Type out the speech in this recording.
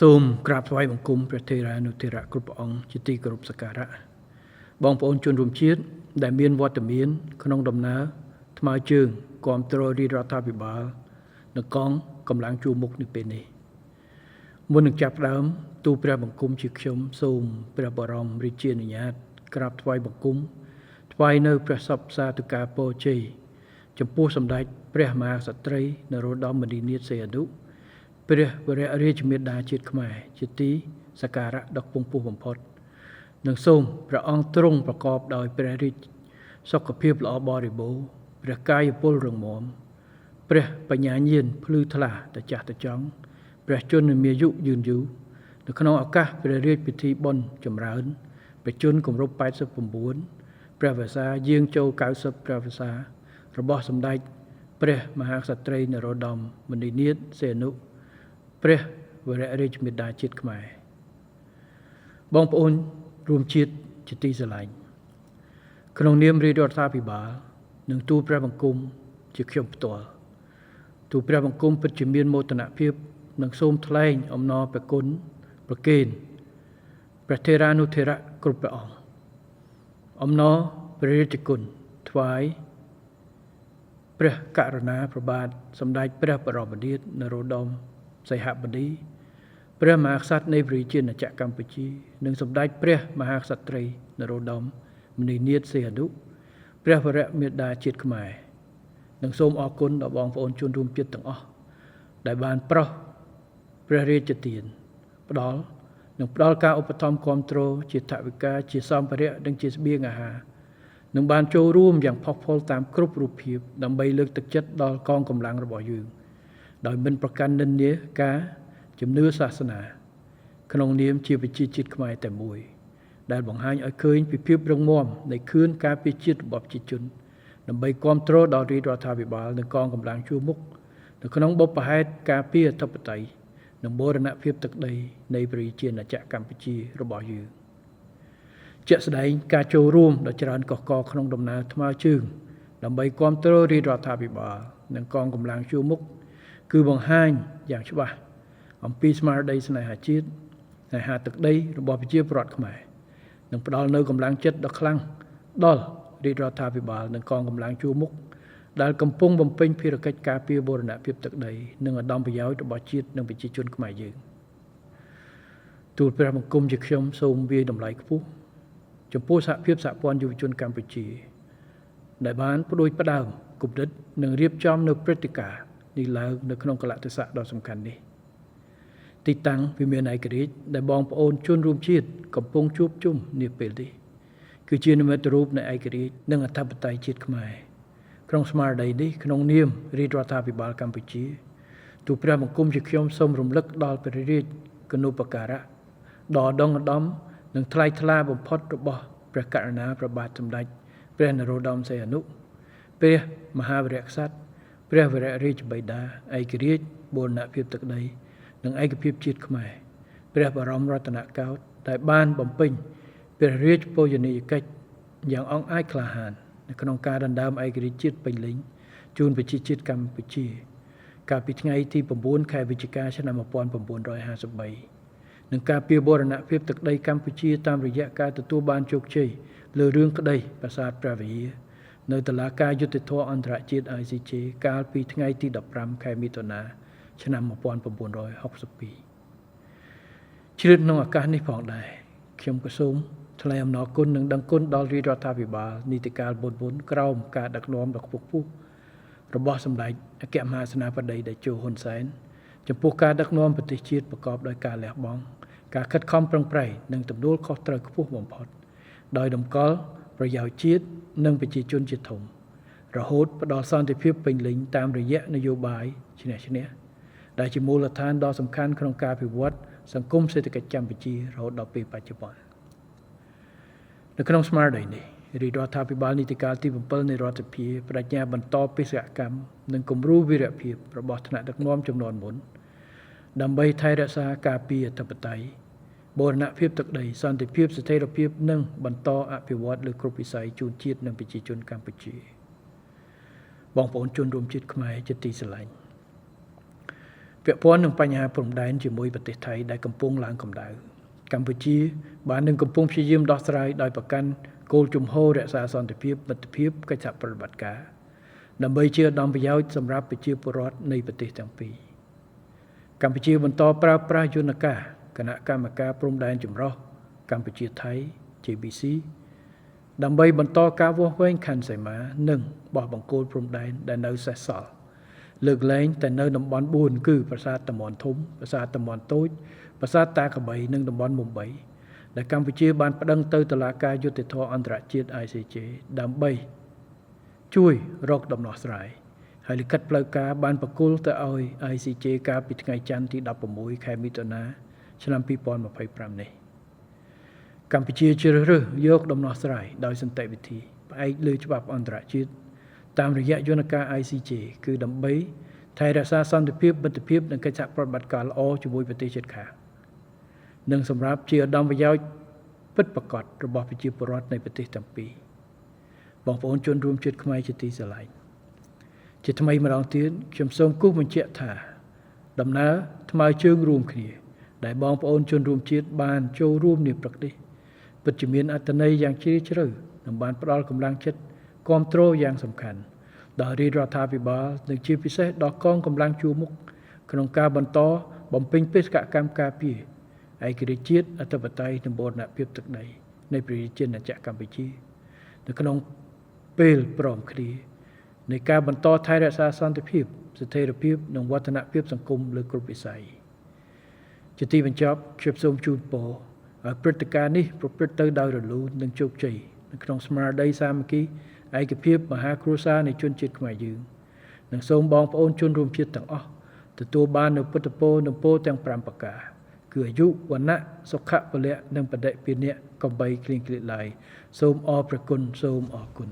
សូមក្រាបថ្វាយបង្គំព្រះថេរានុថេរៈគ្រប់ព្រះអង្គជាទីគោរពសក្ការៈបងប្អូនជនរួមជាតិដែលមានវត្តមានក្នុងដំណើរថ្មើរជើងគាំទ្ររាជរដ្ឋាភិបាលនៅកងកម្លាំងជួរមុខនៅពេលនេះមុននឹងចាប់ផ្ដើមទូលព្រះបង្គំជាខ្ញុំសូមព្រះបរមរាជានុញ្ញាតក្រាបថ្វាយបង្គំថ្វាយនៅព្រះសពសាធុការពរជ័យចំពោះសម្ដេចព្រះមហាក្សត្រីនរោត្តមមុនិនាថសីហនុព្រះវររាជមេដាជាតិខ្មែរជាទីសក្ការៈដ៏ខ្ពង់ខ្ពស់បំផុតនិងសូមព្រះអង្គទ្រង់ប្រកបដោយព្រះរាជសុខភាពល្អបរិបូរណ៍ព្រះកាយពលរឹងមាំព្រះបញ្ញាញាណភ្លឺថ្លាតចាស់តចង់ព្រះជន្មាយុយឺនយូរនៅក្នុងឱកាសព្រះរាជពិធីបុណ្យចម្រើនព្រះជន្មគម្រប់89ព្រះវស្សាយាងចូល90ព្រះវស្សារបស់សម្ដេចព្រះមហាក្សត្រីនរោត្តមមុនិនាថសីហនុព្រះវររាជមេដាជាតិខ្មែរបងប្អូនរួមជាតិជាទីស្រឡាញ់ក្នុងនាមរាជរដ្ឋាភិបាលនិងទូលព្រះបង្គំជាខ្ញុំផ្ទាល់ទូលព្រះបង្គំពិតជាមានមោទនភាពនិងសូមថ្លែងអំណរព្រះគុណប្រគេនព្រះថេរានុថេរៈគ្រប់ព្រះអង្គអំណរព្រះរាជគុណថ្វាយព្រះករុណាប្របាទសម្ដេចព្រះបរមនាថនរោត្តមសីហបតីព្រះមហាក្សត្រនៃព្រះរាជាណាចក្រកម្ពុជានិងសម្ដេចព្រះមហាក្សត្រីនរោត្តមមុនិនាថសីហនុព្រះវរមេដាជាតិខ្មែរនិងសូមអរគុណដល់បងប្អូនជនរួមជាតិទាំងអស់ដែលបានប្រោសព្រះរាជទានផ្ដល់ការឧបត្ថម្ភគាំទ្រជាថវិកាជាសម្ភារៈនិងជាស្បៀងអាហារនិងបានចូលរួមយ៉ាងផុសផុលតាមគ្រប់រូបភាពដើម្បីលើកទឹកចិត្តដល់កងកម្លាំងរបស់យើងដោយមិនប្រកាន់និន្នាការជំនឿសាសនាក្នុងនាមជាប្រជាជាតិខ្មែរតែមួយដែលបង្ហាញឲ្យឃើញពីភាពរឹងមាំនៃខឿនការពារជាតិរបស់ប្រជាជនដើម្បីគ្រប់គ្រងដល់រាជរដ្ឋាភិបាលនិងកងកម្លាំងជួរមុខនៅក្នុងបុព្វហេតុការពារអធិបតេយ្យនិងបូរណភាពទឹកដីនៃប្រជាជាតិណាចក្រកម្ពុជារបស់យើងជាក់ស្ដែងការចូលរួមដ៏ច្រើនកុះករក្នុងដំណើរថ្មើរជើងដើម្បីគ្រប់គ្រងរាជរដ្ឋាភិបាលនិងកងកម្លាំងជួរមុខគឺបង្ហាញយ៉ាងច្បាស់អំពីស្មារតីស្នេហាជាតិស្នេហាទឹកដីរបស់ប្រជាពលរដ្ឋខ្មែរនិងផ្ដល់នូវកម្លាំងចិត្តដ៏ខ្លាំងដល់រាជរដ្ឋាភិបាលនិងកងកម្លាំងជួរមុខដែលកំពុងបំពេញភារកិច្ចការពារបូរណភាពទឹកដីនិងឧត្តមប្រយោជន៍របស់ជាតិនិងប្រជាជនខ្មែរយើងទូលព្រះបង្គំជាខ្ញុំសូមវាយតម្លៃខ្ពស់ចំពោះសហភាពសហព័ន្ធយុវជនកម្ពុជាដែលបានផ្ដួចផ្ដើមគំនិតនិងរៀបចំនៅព្រឹត្តិការណ៍នេះឡើងនៅក្នុងកលៈទេសៈដ៏សំខាន់នេះទីតាំងវិមានឯករាជ្យដែលបងប្អូនជនរួមជាតិកំពុងជួបជុំនាពេលនេះគឺជានិមិត្តរូបនៃឯករាជ្យនិងអធិបតេយ្យជាតិខ្មែរក្នុងស្មារតីនេះក្នុងនាមរាជរដ្ឋាភិបាលកម្ពុជាទូលព្រះបង្គំជាខ្ញុំសូមរំលឹកដល់ព្រះរាជគណូបការៈដ៏ឧត្តមនិងថ្លៃថ្លាបំផុតរបស់ព្រះករុណាព្រះបាទសម្ដេចព្រះនរោត្តមសីហនុព្រះមហាវីរក្សត្រព្រះវររាជបិតាឯករាជ្យបូរណភាពទឹកដីនិងឯកភាពជាតិខ្មែរព្រះបរមរតនកោដ្ឋដែលបានបំពេញព្រះរាជបូជនីយកិច្ចយ៉ាងអង់អាចក្លាហាននៅក្នុងការដណ្ដើមឯករាជ្យជាតិពេញលេញជូនប្រជាជាតិកម្ពុជាកាលពីថ្ងៃទី9ខែវិច្ឆិកាឆ្នាំ1953និងការពារបូរណភាពទឹកដីកម្ពុជាតាមរយៈការទទួលបានជោគជ័យលើរឿងក្តីប្រាសាទព្រះវិហារនៅតុលាការយុត្តិធម៌អន្តរជាតិ ICJ កាលពីថ្ងៃទី15ខែមិថុនាឆ្នាំ1962ជ្រាបក្នុងឱកាសនេះផងដែរខ្ញុំក៏សូមថ្លែងអំណរគុណនិងដឹងគុណដល់រាជរដ្ឋាភិបាលនីតិកាលមុនក្រោមការដឹកនាំដ៏ខ្ពង់ខ្ពស់របស់សម្ដេចអគ្គមហាសេនាបតីតេជោហ៊ុនសែនចំពោះការដឹកនាំប្រទេសជាតិប្រកបដោយការលះបង់ការខិតខំប្រឹងប្រែងនិងទំនួលខុសត្រូវខ្ពស់បំផុតដោយតម្កល់ប្រយោជន៍ជាតិនិងប្រជាជនជាធំរហូតផ្ដល់សន្តិភាពពេញលេញតាមរយៈនយោបាយឈ្នះឈ្នះដែលជាមូលដ្ឋានដ៏សំខាន់ក្នុងការវិវត្តសង្គមសេដ្ឋកិច្ចកម្ពុជារហូតដល់ពេលបច្ចុប្បន្ននៅក្នុងស្មារតីនេះរាជរដ្ឋាភិបាលនីតិកាលទី7នៃរដ្ឋសភាបដិញ្ញាបន្តបេសកកម្មនិងគំរូវីរភាពរបស់ថ្នាក់ដឹកនាំជំនាន់មុនដើម្បីថែរក្សាការពារអធិបតេយ្យបូរណភាពទឹកដីសន្តិភាពស្ថិរភាពនិងបន្តអភិវឌ្ឍលើគ្រប់វិស័យជូនជាតិនិងប្រជាជនកម្ពុជាបងប្អូនជនរួមជាតិខ្មែរជាទីស្រឡាញ់ ពាក់ព័ន្ធនឹងបញ្ហាព្រំដែនជាមួយប្រទេសថៃដែលកំពុងឡើងកម្ដៅកម្ពុជាបាននឹងកំពុងព្យាយាមដោះស្រាយដោយប្រកាន់គោលជំហររក្សាសន្តិភាពមិត្តភាពកិច្ចសហប្រតិបត្តិការដើម្បីជាឧត្តមប្រយោជន៍សម្រាប់ប្រជាពលរដ្ឋនៃប្រទេសទាំងពីរកម្ពុជាបន្តប្រើប្រាស់យន្តការគណៈកម្មការព្រំដែនចម្រុះកម្ពុជាថៃ JBC ដើម្បីបន្តការវាស់វែងខណ្ឌសីមានិងបោះបង្គោលព្រំដែនដែលនៅសេសសល់លើកលែងតែនៅតំបន់4គឺប្រាសាទតាមាន់ធំប្រាសាទតាមាន់តូចប្រាសាទតាកបីនិងតំបន់មុំបីដែលកម្ពុជាបានប្តឹងទៅតុលាការយុត្តិធម៌អន្តរជាតិ ICJ ដើម្បីជួយរកដំណោះស្រាយហើយលិខិតផ្លូវការបានប្រគល់ទៅឲ្យ ICJ កាលពីថ្ងៃច័ន្ទទី16ខែមិថុនាឆ្នាំ2025នេះកម្ពុជាជ្រើសរើសយកដំណោះស្រាយដោយសន្តិវិធីផ្អែកលើច្បាប់អន្តរជាតិតាមរយៈយន្តការ ICJ គឺដើម្បីថែរក្សាសន្តិភាពមិត្តភាពនិងកិច្ចសហប្រតិបត្តិការល្អជាមួយប្រទេសជិតខាងនិងសម្រាប់ជាឧត្តមប្រយោជន៍ពិតប្រាកដរបស់ប្រជាពលរដ្ឋនៃប្រទេសទាំងពីរបងប្អូនជនរួមជាតិខ្មែរជាទីស្រឡាញ់ជាថ្មីម្ដងទៀតខ្ញុំសូមគូសបញ្ជាក់ថាដំណើរថ្មើរជើងរួមគ្នាដែលបងប្អូនជនរួមជាតិបានចូលរួមនាព្រឹកនេះពិតជាមានអត្ថន័យយ៉ាងជ្រាលជ្រៅនិងបានផ្ដល់កម្លាំងចិត្តគាំទ្រយ៉ាងសំខាន់ដល់រាជរដ្ឋាភិបាលនិងជាពិសេសដល់កងកម្លាំងជួរមុខក្នុងការបន្តបំពេញបេសកកម្មការពារឯករាជ្យជាតិអធិបតេយ្យនិងបូរណភាពទឹកដីនៃប្រជាជាតិអាចារ្យកម្ពុជានៅក្នុងពេលព្រមគ្នានៃការបន្តថែរក្សាសន្តិភាពស្ថិរភាពនិងវឌ្ឍនភាពសង្គមលើគ្រប់វិស័យជាទីបញ្ចប់ខ្ញុំសូមជូនពរឲ្យព្រឹត្តិការណ៍នេះប្រព្រឹត្តទៅដោយរលូននិងជោគជ័យនៅក្នុងស្មារតីសាមគ្គីឯកភាពមហាគ្រួសារនៃជនជាតិខ្មែរយើងនិងសូមបងប្អូនជនរួមជាតិទាំងអស់ទទួលបាននូវពុទ្ធពរនិងពរទាំង5ប្រការគឺអាយុវណ្ណៈសុខៈពលៈនិងបដិពានៈកំបីគ្លៀងគ្លាតឡើយសូមអរព្រគុណសូមអរគុណ